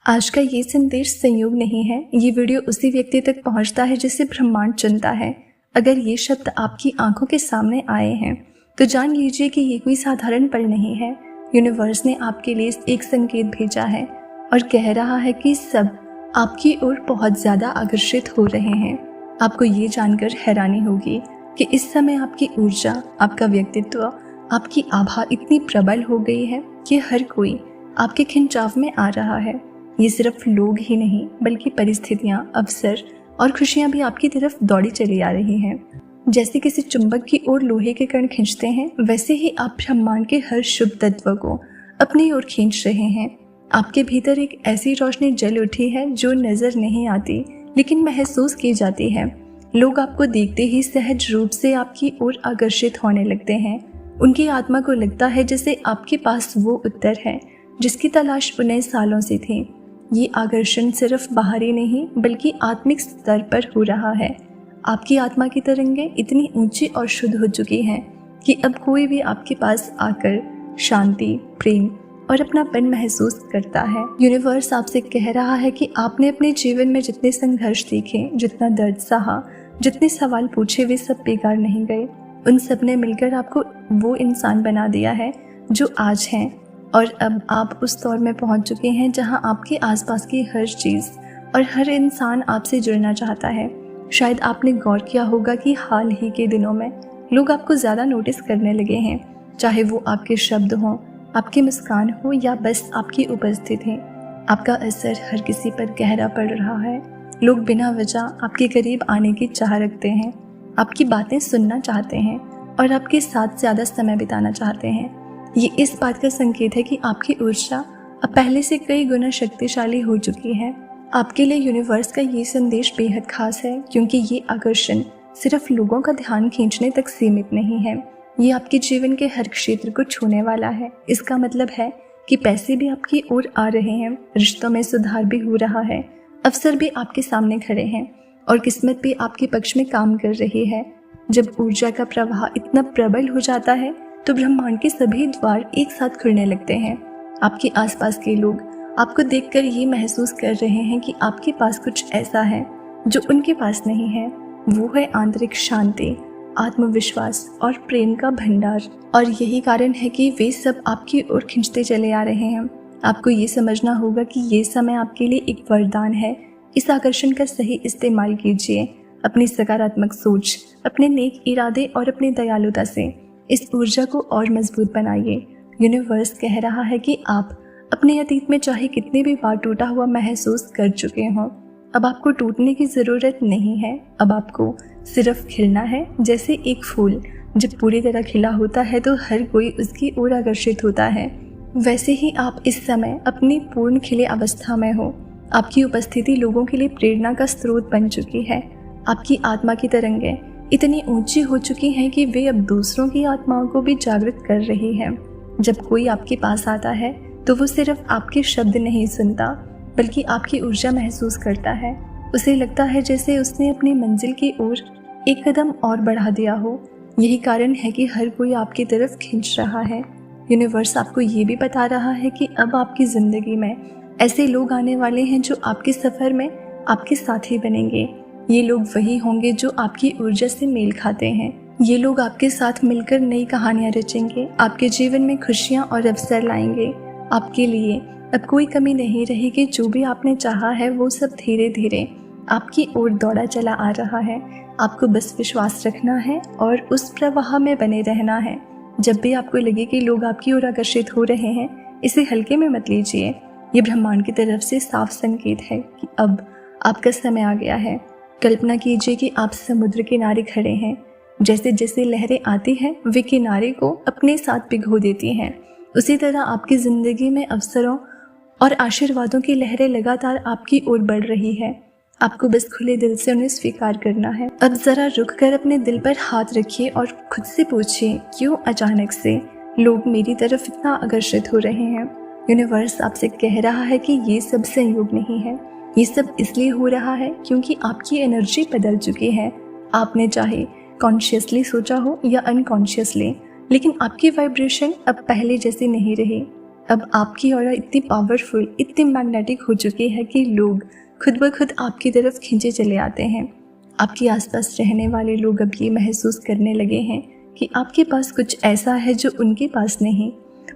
आज का ये संदेश संयोग नहीं है। ये वीडियो उसी व्यक्ति तक पहुंचता है जिसे ब्रह्मांड चुनता है। अगर ये शब्द आपकी आंखों के सामने आए हैं तो जान लीजिए कि ये कोई साधारण पल नहीं है। यूनिवर्स ने आपके लिए एक संकेत भेजा है और कह रहा है कि सब आपकी ओर बहुत ज़्यादा आकर्षित हो रहे हैं। आपको ये जानकर हैरानी होगी कि इस समय आपकी ऊर्जा, आपका व्यक्तित्व, आपकी आभा इतनी प्रबल हो गई है कि हर कोई आपके खिंचाव में आ रहा है। ये सिर्फ लोग ही नहीं बल्कि परिस्थितियाँ, अवसर और खुशियाँ भी आपकी तरफ दौड़ी चली आ रही हैं। जैसे किसी चुंबक की ओर लोहे के कण खींचते हैं, वैसे ही आप ब्रह्मांड के हर शुभ तत्व को अपनी ओर खींच रहे हैं। आपके भीतर एक ऐसी रोशनी जल उठी है जो नजर नहीं आती लेकिन महसूस की जाती है। लोग आपको देखते ही सहज रूप से आपकी ओर आकर्षित होने लगते हैं। उनकी आत्मा को लगता है जैसे आपके पास वो उत्तर है जिसकी तलाश उन्हें सालों से थी। ये आकर्षण सिर्फ बाहरी नहीं बल्कि आत्मिक स्तर पर हो रहा है। आपकी आत्मा की तरंगें इतनी ऊंची और शुद्ध हो चुकी हैं कि अब कोई भी आपके पास आकर शांति, प्रेम और अपनापन महसूस करता है। यूनिवर्स आपसे कह रहा है कि आपने अपने जीवन में जितने संघर्ष देखे, जितना दर्द सहा, जितने सवाल पूछे, वे सब बेकार नहीं गए। उन सब ने मिलकर आपको वो इंसान बना दिया है जो आज हैं। और अब आप उस दौर में पहुंच चुके हैं जहां आपके आसपास की हर चीज़ और हर इंसान आपसे जुड़ना चाहता है। शायद आपने गौर किया होगा कि हाल ही के दिनों में लोग आपको ज़्यादा नोटिस करने लगे हैं, चाहे वो आपके शब्द हों, आपकी मुस्कान हो या बस आपकी उपस्थिति। आपका असर हर किसी पर गहरा पड़ रहा है। लोग बिना वजह आपके करीब आने की चाह रखते हैं, आपकी बातें सुनना चाहते हैं और आपके साथ ज़्यादा समय बिताना चाहते हैं। ये इस बात का संकेत है कि आपकी ऊर्जा अब पहले से कई गुना शक्तिशाली हो चुकी है। आपके लिए यूनिवर्स का ये संदेश बेहद खास है क्योंकि ये आकर्षण सिर्फ लोगों का ध्यान खींचने तक सीमित नहीं है। ये आपके जीवन के हर क्षेत्र को छूने वाला है। इसका मतलब है कि पैसे भी आपकी ओर आ रहे हैं, रिश्तों में सुधार भी हो रहा है, अवसर भी आपके सामने खड़े हैं और किस्मत भी आपके पक्ष में काम कर रही है। जब ऊर्जा का प्रवाह इतना प्रबल हो जाता है तो ब्रह्मांड के सभी द्वार एक साथ खुलने लगते हैं। आपके आसपास के लोग आपको देखकर ये महसूस कर रहे हैं कि आपके पास कुछ ऐसा है जो उनके पास नहीं है। वो है आंतरिक शांति, आत्मविश्वास और प्रेम का भंडार। और यही कारण है कि वे सब आपकी ओर खींचते चले आ रहे हैं। आपको ये समझना होगा कि ये समय आपके लिए एक वरदान है। इस आकर्षण का सही इस्तेमाल कीजिए। अपनी सकारात्मक सोच, अपने नेक इरादे और अपनी दयालुता से इस ऊर्जा को और मजबूत बनाइए। यूनिवर्स कह रहा है कि आप अपने अतीत में चाहे कितने भी बार टूटा हुआ महसूस कर चुके हों, अब आपको टूटने की ज़रूरत नहीं है। अब आपको सिर्फ खिलना है। जैसे एक फूल जब पूरी तरह खिला होता है तो हर कोई उसकी ओर आकर्षित होता है, वैसे ही आप इस समय अपनी पूर्ण खिले अवस्था में हो। आपकी उपस्थिति लोगों के लिए प्रेरणा का स्रोत बन चुकी है। आपकी आत्मा की तरंगें इतनी ऊंची हो चुकी हैं कि वे अब दूसरों की आत्माओं को भी जागृत कर रही हैं। जब कोई आपके पास आता है तो वो सिर्फ आपके शब्द नहीं सुनता बल्कि आपकी ऊर्जा महसूस करता है। उसे लगता है जैसे उसने अपनी मंजिल की ओर एक कदम और बढ़ा दिया हो। यही कारण है कि हर कोई आपकी तरफ खींच रहा है। यूनिवर्स आपको ये भी बता रहा है कि अब आपकी ज़िंदगी में ऐसे लोग आने वाले हैं जो आपके सफ़र में आपके साथी बनेंगे। ये लोग वही होंगे जो आपकी ऊर्जा से मेल खाते हैं। ये लोग आपके साथ मिलकर नई कहानियां रचेंगे, आपके जीवन में खुशियां और अवसर लाएंगे। आपके लिए अब कोई कमी नहीं रहेगी। जो भी आपने चाहा है वो सब धीरे धीरे आपकी ओर दौड़ा चला आ रहा है। आपको बस विश्वास रखना है और उस प्रवाह में बने रहना है। जब भी आपको लगे कि लोग आपकी ओर आकर्षित हो रहे हैं, इसे हल्के में मत लीजिए। ये ब्रह्मांड की तरफ से साफ संकेत है कि अब आपका समय आ गया है। कल्पना कीजिए कि आप समुद्र किनारे खड़े हैं। जैसे जैसे लहरें आती हैं वे किनारे को अपने साथ भिगो देती हैं। उसी तरह आपकी ज़िंदगी में अवसरों और आशीर्वादों की लहरें लगातार आपकी ओर बढ़ रही है। आपको बस खुले दिल से उन्हें स्वीकार करना है। अब ज़रा रुक कर अपने दिल पर हाथ रखिए और खुद से पूछिए, क्यों अचानक से लोग मेरी तरफ इतना आकर्षित हो रहे हैं। यूनिवर्स आपसे कह रहा है कि ये सब संयोग नहीं है। ये सब इसलिए हो रहा है क्योंकि आपकी एनर्जी बदल चुकी है। आपने चाहे कॉन्शियसली सोचा हो या अनकॉन्शियसली, लेकिन आपकी वाइब्रेशन अब पहले जैसी नहीं रही। अब आपकी ऑरा इतनी पावरफुल, इतनी मैग्नेटिक हो चुकी है कि लोग खुद ब खुद आपकी तरफ खींचे चले आते हैं। आपके आसपास रहने वाले लोग अब ये महसूस करने लगे हैं कि आपके पास कुछ ऐसा है जो उनके पास नहीं।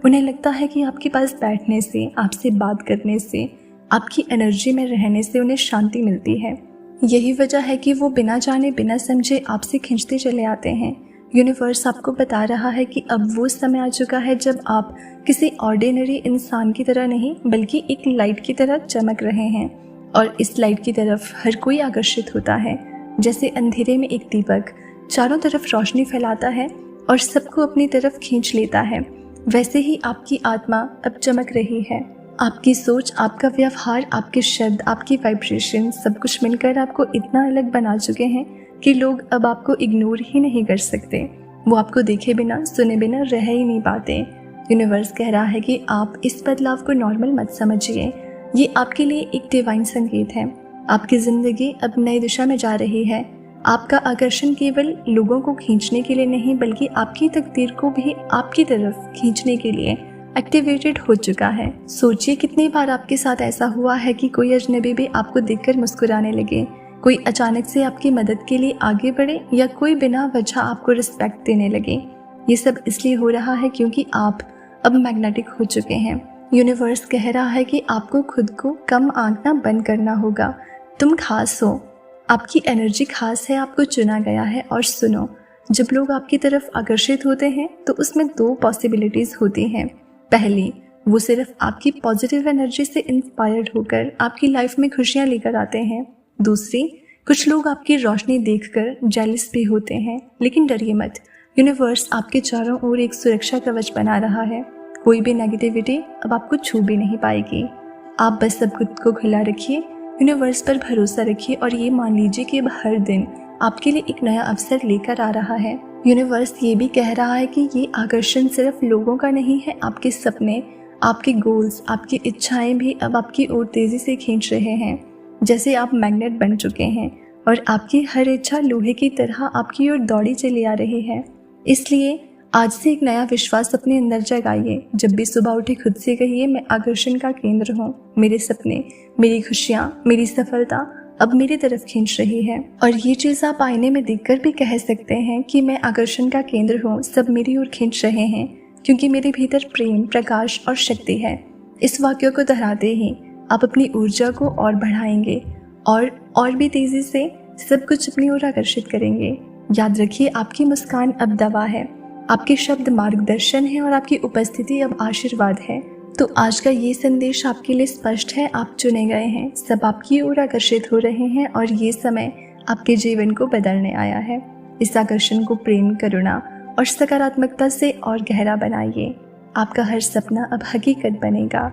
उन्हें लगता है कि आपके पास बैठने से, आपसे बात करने से, आपकी एनर्जी में रहने से उन्हें शांति मिलती है। यही वजह है कि वो बिना जाने बिना समझे आपसे खींचते चले आते हैं। यूनिवर्स आपको बता रहा है कि अब वो समय आ चुका है जब आप किसी ऑर्डिनरी इंसान की तरह नहीं बल्कि एक लाइट की तरह चमक रहे हैं, और इस लाइट की तरफ हर कोई आकर्षित होता है। जैसे अंधेरे में एक दीपक चारों तरफ रोशनी फैलाता है और सबको अपनी तरफ खींच लेता है, वैसे ही आपकी आत्मा अब चमक रही है। आपकी सोच, आपका व्यवहार, आपके शब्द, आपकी वाइब्रेशन सब कुछ मिलकर आपको इतना अलग बना चुके हैं कि लोग अब आपको इग्नोर ही नहीं कर सकते। वो आपको देखे बिना, सुने बिना रह ही नहीं पाते। यूनिवर्स कह रहा है कि आप इस बदलाव को नॉर्मल मत समझिए। ये आपके लिए एक डिवाइन संकेत है। आपकी ज़िंदगी अब नई दिशा में जा रही है। आपका आकर्षण केवल लोगों को खींचने के लिए नहीं बल्कि आपकी तकदीर को भी आपकी तरफ खींचने के लिए एक्टिवेटेड हो चुका है। सोचिए कितनी बार आपके साथ ऐसा हुआ है कि कोई अजनबी भी आपको देखकर मुस्कुराने लगे, कोई अचानक से आपकी मदद के लिए आगे बढ़े, या कोई बिना वजह आपको रिस्पेक्ट देने लगे। ये सब इसलिए हो रहा है क्योंकि आप अब मैग्नेटिक हो चुके हैं। यूनिवर्स कह रहा है कि आपको खुद को कम आंकना बंद करना होगा। तुम खास हो, आपकी एनर्जी खास है, आपको चुना गया है। और सुनो, जब लोग आपकी तरफ आकर्षित होते हैं तो उसमें दो पॉसिबिलिटीज़ होती हैं। पहली, वो सिर्फ आपकी पॉजिटिव एनर्जी से इंस्पायर्ड होकर आपकी लाइफ में खुशियाँ लेकर आते हैं। दूसरी, कुछ लोग आपकी रोशनी देखकर जेलस भी होते हैं। लेकिन डरिए मत, यूनिवर्स आपके चारों ओर एक सुरक्षा कवच बना रहा है। कोई भी नेगेटिविटी अब आपको छू भी नहीं पाएगी। आप बस सब खुद को खुला रखिए, यूनिवर्स पर भरोसा रखिए और ये मान लीजिए कि अब हर दिन आपके लिए एक नया अवसर लेकर आ रहा है। यूनिवर्स ये भी कह रहा है कि ये आकर्षण सिर्फ लोगों का नहीं है, आपके सपने, आपके गोल्स, आपकी इच्छाएं भी अब आपकी ओर तेजी से खींच रहे हैं। जैसे आप मैग्नेट बन चुके हैं और आपकी हर इच्छा लोहे की तरह आपकी ओर दौड़ी चली आ रही है। इसलिए आज से एक नया विश्वास अपने अंदर जगाइए। जब भी सुबह उठे खुद से कहिए, मैं आकर्षण का केंद्र हूँ। मेरे सपने, मेरी खुशियाँ, मेरी सफलता अब मेरी तरफ खींच रही है। और ये चीज़ आप आईने में देखकर भी कह सकते हैं कि मैं आकर्षण का केंद्र हूँ, सब मेरी ओर खींच रहे हैं क्योंकि मेरे भीतर प्रेम, प्रकाश और शक्ति है। इस वाक्य को दोहराते ही आप अपनी ऊर्जा को और बढ़ाएंगे और भी तेजी से सब कुछ अपनी ओर आकर्षित करेंगे। याद रखिए, आपकी मुस्कान अब दवा है, आपके शब्द मार्गदर्शन है और आपकी उपस्थिति अब आशीर्वाद है। तो आज का ये संदेश आपके लिए स्पष्ट है, आप चुने गए हैं, सब आपकी ओर आकर्षित हो रहे हैं और ये समय आपके जीवन को बदलने आया है। इस आकर्षण को प्रेम, करुणा और सकारात्मकता से और गहरा बनाइए। आपका हर सपना अब हकीकत बनेगा।